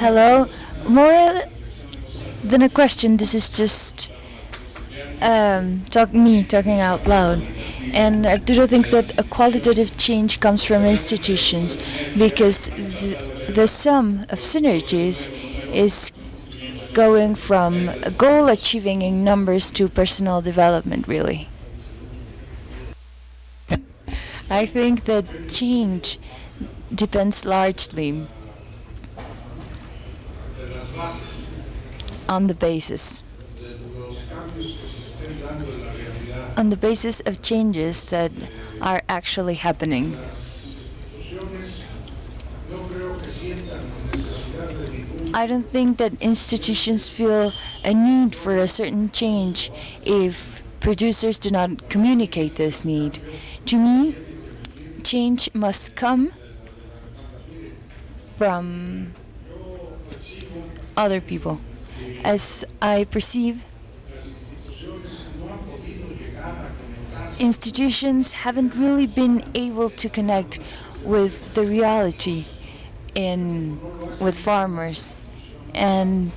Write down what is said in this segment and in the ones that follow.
Hello. More than a question, this is just me talking out loud. And Arturo thinks that a qualitative change comes from institutions because the sum of synergies is going from goal achieving in numbers to personal development, really. I think that change depends largely on the basis. On the basis of changes that are actually happening. I don't think that institutions feel a need for a certain change if producers do not communicate this need. To me, change must come from other people. As I perceive, institutions haven't really been able to connect with the reality with farmers, and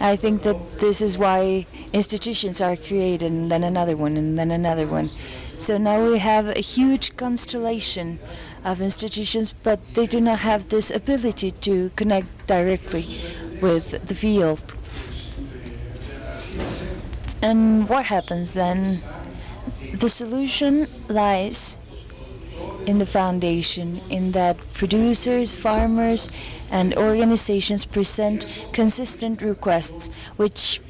I think that this is why institutions are created, and then another one, and then another one. So now we have a huge constellation of institutions, but they do not have this ability to connect directly with the field. And what happens then? The solution lies in the foundation, in that producers, farmers, and organizations present consistent requests, which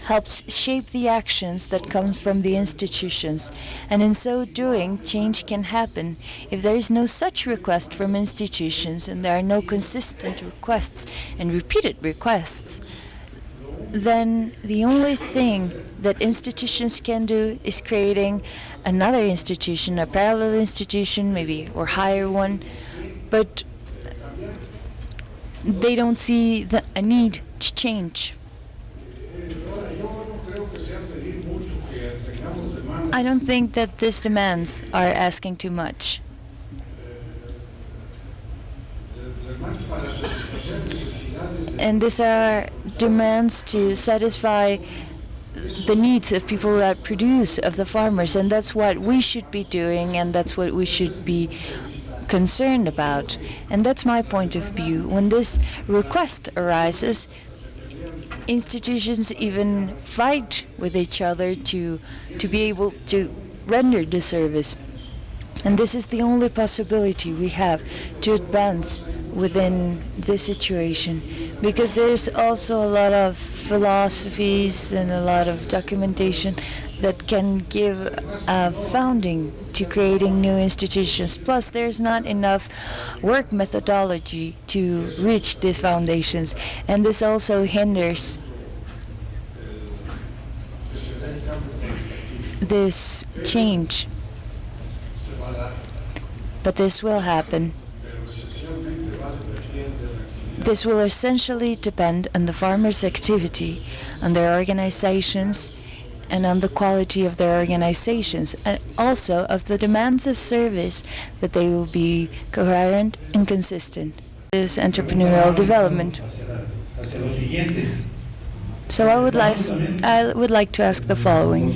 helps shape the actions that come from the institutions. And in so doing, change can happen. If there is no such request from institutions, and there are no consistent requests and repeated requests, then the only thing that institutions can do is creating another institution, a parallel institution maybe, or hire one, but they don't see a need to change. I don't think that these demands are asking too much. And these are demands to satisfy the needs of people that produce, of the farmers, and that's what we should be doing, and that's what we should be concerned about. And that's my point of view. When this request arises, institutions even fight with each other to be able to render the service. And this is the only possibility we have to advance within this situation, because there's also a lot of philosophies and a lot of documentation that can give a founding to creating new institutions. Plus, there's not enough work methodology to reach these foundations, and this also hinders this change. But this will happen. This will essentially depend on the farmers' activity, on their organizations, and on the quality of their organizations, and also of the demands of service, that they will be coherent and consistent. This entrepreneurial development. So I would like to ask the following.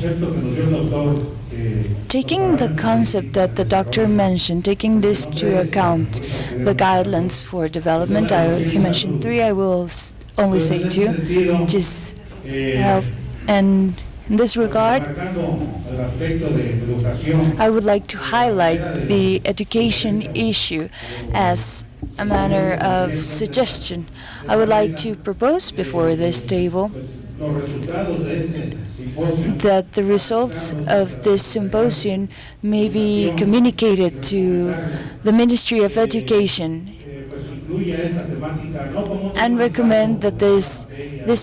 Taking the concept that the doctor mentioned, taking this to account, the guidelines for development, he mentioned 3, I will only say 2, just health. And in this regard, I would like to highlight the education issue as a manner of suggestion. I would like to propose before this table that the results of this symposium may be communicated to the Ministry of Education and recommend that these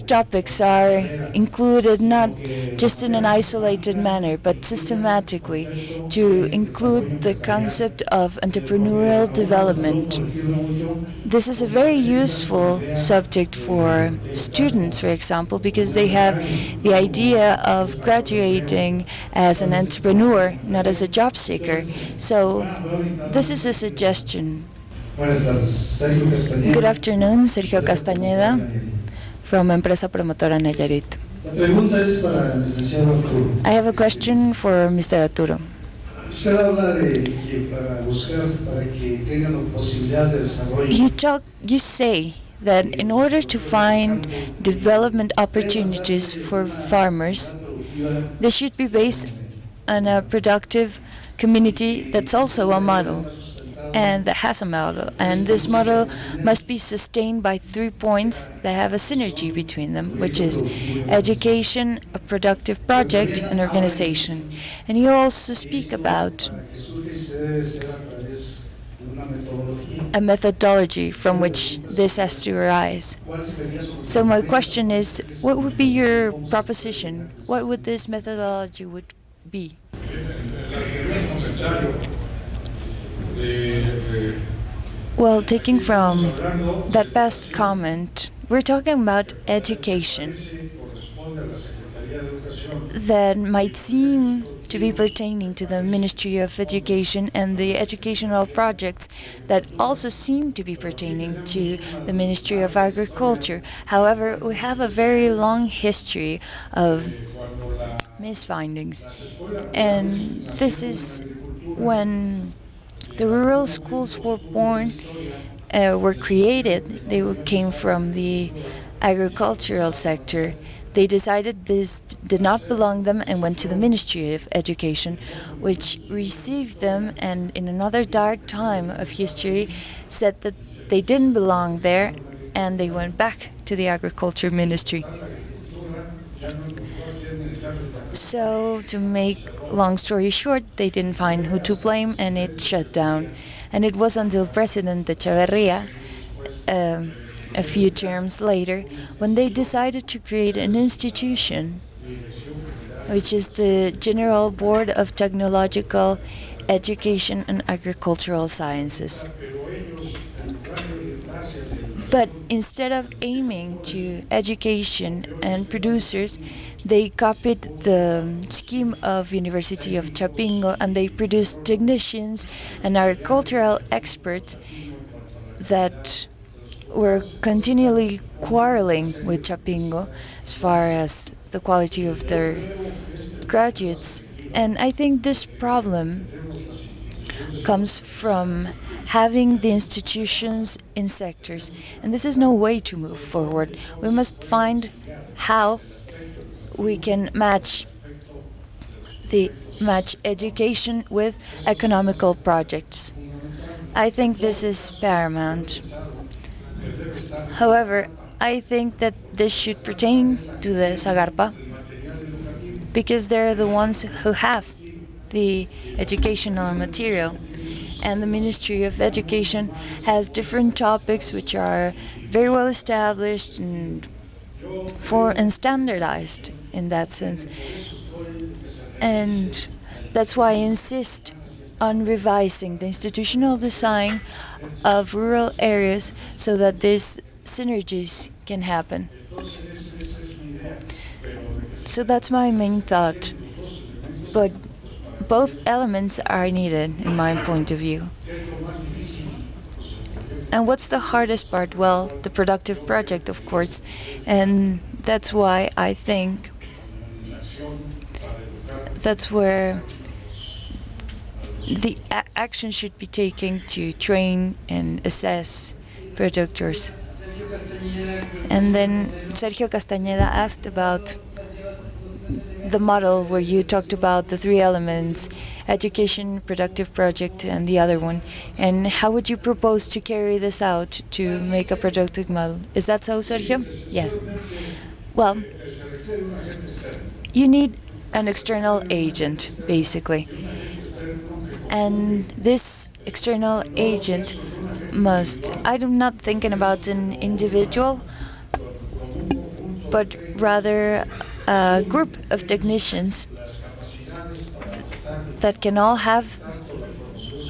topics are included not just in an isolated manner, but systematically, to include the concept of entrepreneurial development. This is a very useful subject for students, for example, because they have the idea of graduating as an entrepreneur, not as a job seeker. So this is a suggestion. Buenas tardes. Sergio Castañeda. Good afternoon, Sergio Castañeda from Empresa Promotora Nayarit. La pregunta es para el licenciado Arturo. I have a question for Mr. Arturo. Usted habla de que para buscar, para que tengan posibilidades de desarrollo. You say that in order to find development opportunities for farmers, they should be based on a productive community that's also a model and that has a model. And this model must be sustained by 3 points that have a synergy between them, which is education, a productive project, and organization. And you also speak about a methodology from which this has to arise. So my question is, what would be your proposition? What would this methodology would be? Well, taking from that past comment, we're talking about education that might seem to be pertaining to the Ministry of Education and the educational projects that also seem to be pertaining to the Ministry of Agriculture. However, we have a very long history of misfindings, and this is when the rural schools were created. They came from the agricultural sector. They decided this did not belong them and went to the Ministry of Education, which received them, and in another dark time of history said that they didn't belong there, and they went back to the Agriculture Ministry. So, to make long story short, they didn't find who to blame, and it shut down. And it was until President Herrera, a few terms later, when they decided to create an institution, which is the General Board of Technological Education and Agricultural Sciences. But instead of aiming to education and producers, they copied the scheme of University of Chapingo, and they produced technicians and agricultural experts that were continually quarreling with Chapingo as far as the quality of their graduates. And I think this problem comes from having the institutions in sectors, and this is no way to move forward. We must find how we can match education with economical projects. I think this is paramount. However, I think that this should pertain to the Sagarpa because they're the ones who have the educational material. And the Ministry of Education has different topics which are very well established and standardized in that sense. And that's why I insist on revising the institutional design of rural areas so that these synergies can happen. So that's my main thought. But both elements are needed in my point of view. And what's the hardest part? Well, the productive project, of course. And that's why I think that's where the action should be taken to train and assess producers. And then Sergio Castañeda asked about the model where you talked about the 3 elements, education, productive project, and the other one. And how would you propose to carry this out to make a productive model? Is that so, Sergio? Yes. Well, you need an external agent, basically. And this external agent I'm not thinking about an individual, but rather a group of technicians that can all have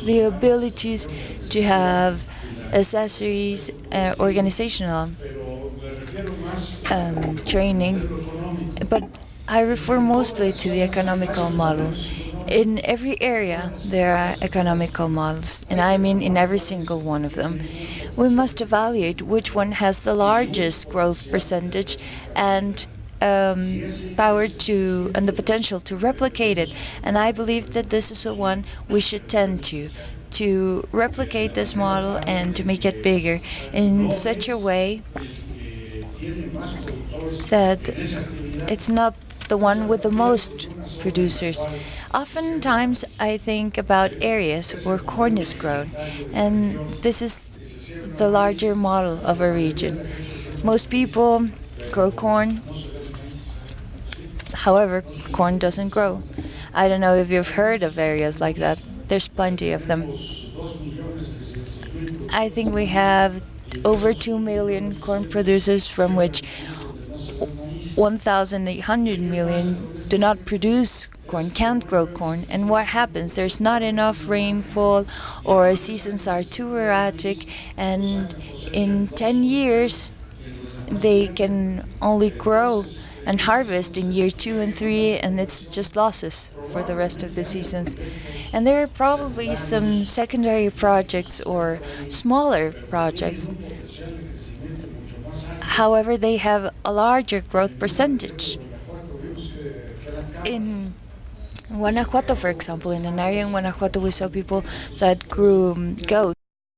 the abilities to have accessories, organizational training. But I refer mostly to the economical model. In every area, there are economical models, and I mean in every single one of them. We must evaluate which one has the largest growth percentage and power to and the potential to replicate it. And I believe that this is the one we should tend to replicate this model and to make it bigger in such a way that it's not the one with the most producers. Oftentimes, I think about areas where corn is grown, and this is the larger model of a region. Most people grow corn, however, corn doesn't grow. I don't know if you've heard of areas like that. There's plenty of them. I think we have over 2 million corn producers, from which 1,800 million do not produce corn, can't grow corn. And what happens? There's not enough rainfall, or seasons are too erratic, and in 10 years they can only grow and harvest in year 2 and 3, and it's just losses for the rest of the seasons. And there are probably some secondary projects or smaller projects. However, they have a larger growth percentage. In Guanajuato, for example, in an area in Guanajuato, we saw people that grew goats.